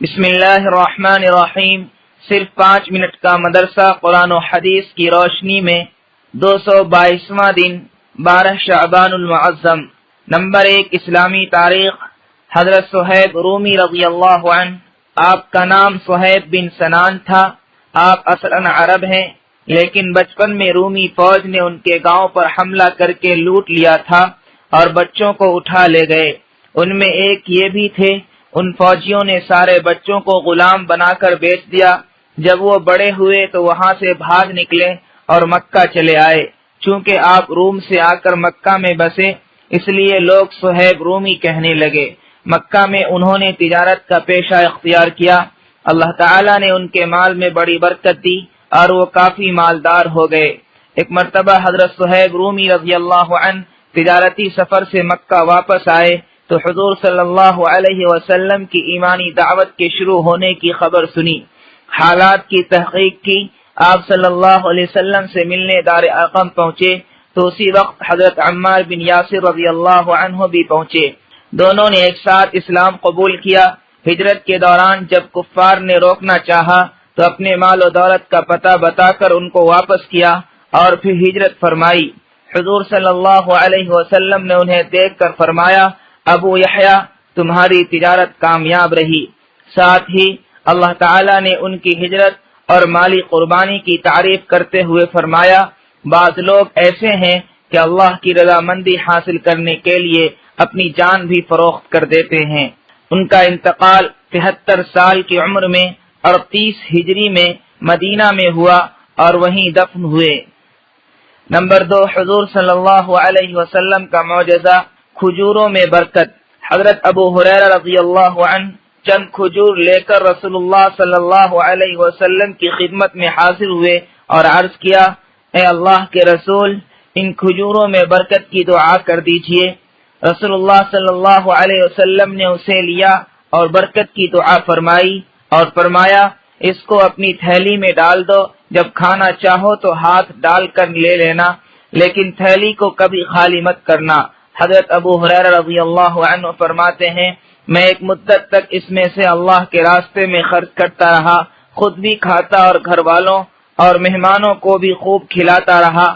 بسم اللہ الرحمن الرحیم۔ صرف 5 منٹ کا مدرسہ قرآن و حدیث کی روشنی میں 222واں دن 12 شعبان المعظم۔ نمبر 1 اسلامی تاریخ۔ حضرت صہیب رومی رضی اللہ عنہ، آپ کا نام صہیب بن سنان تھا۔ آپ اصلاً عرب ہیں، لیکن بچپن میں رومی فوج نے ان کے گاؤں پر حملہ کر کے لوٹ لیا تھا اور بچوں کو اٹھا لے گئے۔ ان میں ایک یہ بھی تھے، ان فوجیوں نے سارے بچوں کو غلام بنا کر بیچ دیا۔ جب وہ بڑے ہوئے تو وہاں سے بھاگ نکلے اور مکہ چلے آئے۔ چونکہ آپ روم سے آ کر مکہ میں بسے، اس لیے لوگ صہیب رومی کہنے لگے۔ مکہ میں انہوں نے تجارت کا پیشہ اختیار کیا۔ اللہ تعالیٰ نے ان کے مال میں بڑی برکت دی اور وہ کافی مالدار ہو گئے۔ ایک مرتبہ حضرت صہیب رومی رضی اللہ عنہ تجارتی سفر سے مکہ واپس آئے تو حضور صلی اللہ علیہ وسلم کی ایمانی دعوت کے شروع ہونے کی خبر سنی۔ حالات کی تحقیق کی، آپ صلی اللہ علیہ وسلم سے ملنے دار ارقم پہنچے تو اسی وقت حضرت عمار بن یاسر رضی اللہ عنہ بھی پہنچے۔ دونوں نے ایک ساتھ اسلام قبول کیا۔ ہجرت کے دوران جب کفار نے روکنا چاہا تو اپنے مال و دولت کا پتہ بتا کر ان کو واپس کیا اور پھر ہجرت فرمائی۔ حضور صلی اللہ علیہ وسلم نے انہیں دیکھ کر فرمایا، ابو یحییٰ، تمہاری تجارت کامیاب رہی۔ ساتھ ہی اللہ تعالیٰ نے ان کی ہجرت اور مالی قربانی کی تعریف کرتے ہوئے فرمایا، بعض لوگ ایسے ہیں کہ اللہ کی رضامندی حاصل کرنے کے لیے اپنی جان بھی فروخت کر دیتے ہیں۔ ان کا انتقال 73 سال کی عمر میں 38 ہجری میں مدینہ میں ہوا اور وہیں دفن ہوئے۔ نمبر 2 حضور صلی اللہ علیہ وسلم کا معجزہ، کھجوروں میں برکت۔ حضرت ابو ہریرہ رضی اللہ عنہ چند کھجور لے کر رسول اللہ صلی اللہ علیہ وسلم کی خدمت میں حاضر ہوئے اور عرض کیا، اے اللہ کے رسول، ان کھجوروں میں برکت کی دعا کر دیجئے۔ رسول اللہ صلی اللہ علیہ وسلم نے اسے لیا اور برکت کی دعا فرمائی اور فرمایا، اس کو اپنی تھیلی میں ڈال دو، جب کھانا چاہو تو ہاتھ ڈال کر لے لینا، لیکن تھیلی کو کبھی خالی مت کرنا۔ حضرت ابو ہریرہ رضی اللہ عنہ فرماتے ہیں، میں ایک مدت تک اس میں سے اللہ کے راستے میں خرچ کرتا رہا، خود بھی کھاتا اور گھر والوں اور مہمانوں کو بھی خوب کھلاتا رہا۔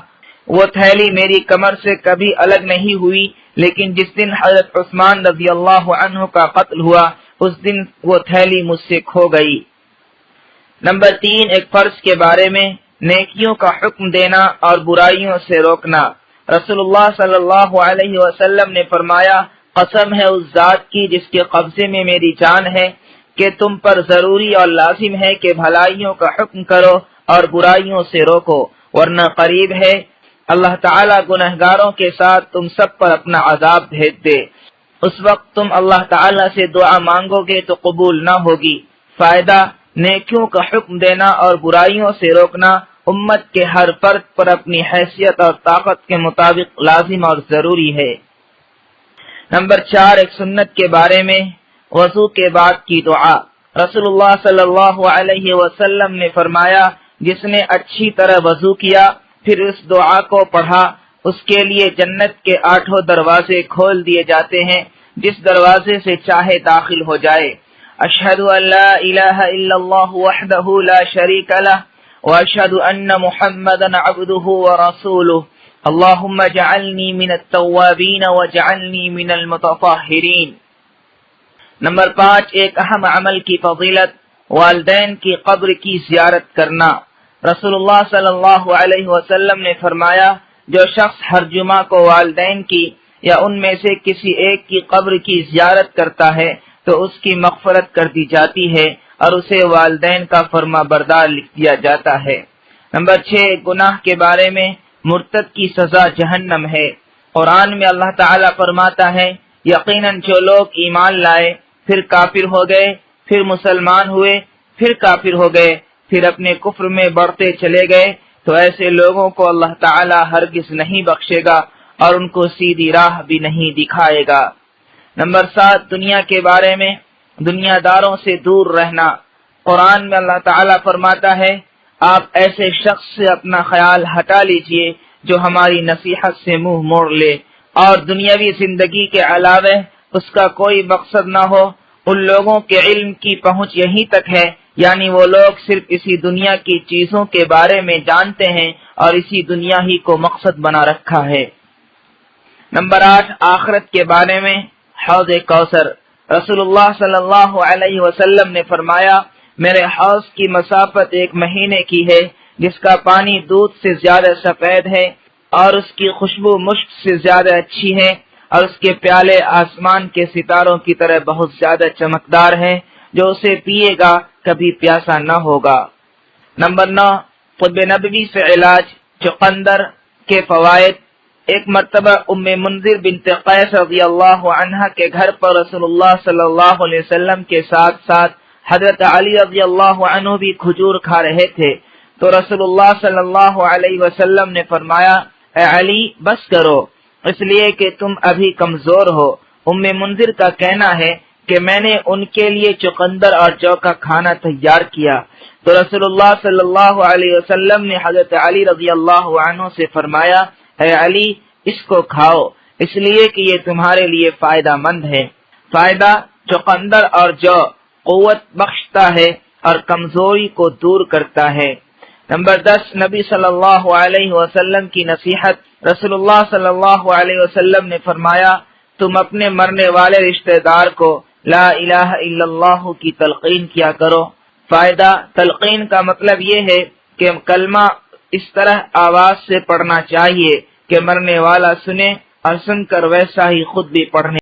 وہ تھیلی میری کمر سے کبھی الگ نہیں ہوئی، لیکن جس دن حضرت عثمان رضی اللہ عنہ کا قتل ہوا، اس دن وہ تھیلی مجھ سے کھو گئی۔ نمبر 3 ایک فرض کے بارے میں، نیکیوں کا حکم دینا اور برائیوں سے روکنا۔ رسول اللہ صلی اللہ علیہ وسلم نے فرمایا، قسم ہے اس ذات کی جس کے قبضے میں میری جان ہے کہ تم پر ضروری اور لازم ہے کہ بھلائیوں کا حکم کرو اور برائیوں سے روکو، ورنہ قریب ہے اللہ تعالیٰ گنہگاروں کے ساتھ تم سب پر اپنا عذاب بھیج دے۔ اس وقت تم اللہ تعالیٰ سے دعا مانگو گے تو قبول نہ ہوگی۔ فائدہ، نیکیوں کا حکم دینا اور برائیوں سے روکنا امت کے ہر فرد پر اپنی حیثیت اور طاقت کے مطابق لازم اور ضروری ہے۔ نمبر 4 ایک سنت کے بارے میں، وضو کے بعد کی دعا۔ رسول اللہ صلی اللہ علیہ وسلم نے فرمایا، جس نے اچھی طرح وضو کیا پھر اس دعا کو پڑھا، اس کے لیے جنت کے 8 دروازے کھول دیے جاتے ہیں، جس دروازے سے چاہے داخل ہو جائے۔ اشہد ان لا الہ الا اللہ وحدہ لا شریک لہ واشہد ان محمدا عبدہ ورسولہ اللہم اجعلنی من التوابین واجعلنی من المتطہرین۔ نمبر 5 ایک اہم عمل کی فضیلت، والدین کی قبر کی زیارت کرنا۔ رسول اللہ صلی اللہ علیہ وسلم نے فرمایا، جو شخص ہر جمعہ کو والدین کی یا ان میں سے کسی ایک کی قبر کی زیارت کرتا ہے تو اس کی مغفرت کر دی جاتی ہے اور اسے والدین کا فرما بردار لکھ دیا جاتا ہے۔ نمبر 6 گناہ کے بارے میں، مرتد کی سزا جہنم ہے۔ قرآن میں اللہ تعالیٰ فرماتا ہے، یقیناً جو لوگ ایمان لائے، پھر کافر ہو گئے، پھر مسلمان ہوئے، پھر کافر ہو گئے، پھر اپنے کفر میں بڑھتے چلے گئے، تو ایسے لوگوں کو اللہ تعالیٰ ہرگز نہیں بخشے گا اور ان کو سیدھی راہ بھی نہیں دکھائے گا۔ نمبر 7 دنیا کے بارے میں، دنیا داروں سے دور رہنا۔ قرآن میں اللہ تعالیٰ فرماتا ہے، آپ ایسے شخص سے اپنا خیال ہٹا لیجئے جو ہماری نصیحت سے منہ موڑ لے اور دنیاوی زندگی کے علاوہ اس کا کوئی مقصد نہ ہو ان لوگوں کے علم کی پہنچ یہیں تک ہے، یعنی وہ لوگ صرف اسی دنیا کی چیزوں کے بارے میں جانتے ہیں اور اسی دنیا ہی کو مقصد بنا رکھا ہے۔ نمبر 8، آخرت کے بارے میں حوض کوثر۔ رسول اللہ صلی اللہ علیہ وسلم نے فرمایا، میرے حوض کی مسافت 1 مہینے کی ہے، جس کا پانی دودھ سے زیادہ سفید ہے اور اس کی خوشبو مشک سے زیادہ اچھی ہے، اور اس کے پیالے آسمان کے ستاروں کی طرح بہت زیادہ چمکدار ہیں، جو اسے پیے گا کبھی پیاسا نہ ہوگا۔ نمبر 9، طب نبوی سے علاج، چقندر کے فوائد۔ ایک مرتبہ ام منذر بنت قیس رضی اللہ عنہ کے گھر پر رسول اللہ صلی اللہ علیہ وسلم کے ساتھ ساتھ حضرت علی رضی اللہ عنہ بھی کھجور کھا رہے تھے، تو رسول اللہ صلی اللہ علیہ وسلم نے فرمایا، اے علی بس کرو، اس لیے کہ تم ابھی کمزور ہو۔ ام منذر کا کہنا ہے کہ میں نے ان کے لیے چقندر اور جو کا کھانا تیار کیا، تو رسول اللہ صلی اللہ علیہ وسلم نے حضرت علی رضی اللہ عنہ سے فرمایا، اے علی اس کو کھاؤ، اس لیے کہ یہ تمہارے لیے فائدہ مند ہے۔ فائدہ، چقندر اور جو قوت بخشتا ہے اور کمزوری کو دور کرتا ہے۔ نمبر 10، نبی صلی اللہ علیہ وسلم کی نصیحت۔ رسول اللہ صلی اللہ علیہ وسلم نے فرمایا، تم اپنے مرنے والے رشتہ دار کو لا الہ الا اللہ کی تلقین کیا کرو۔ فائدہ، تلقین کا مطلب یہ ہے کہ کلمہ اس طرح آواز سے پڑھنا چاہیے کہ مرنے والا سنے اور سن کر ویسا ہی خود بھی پڑھنے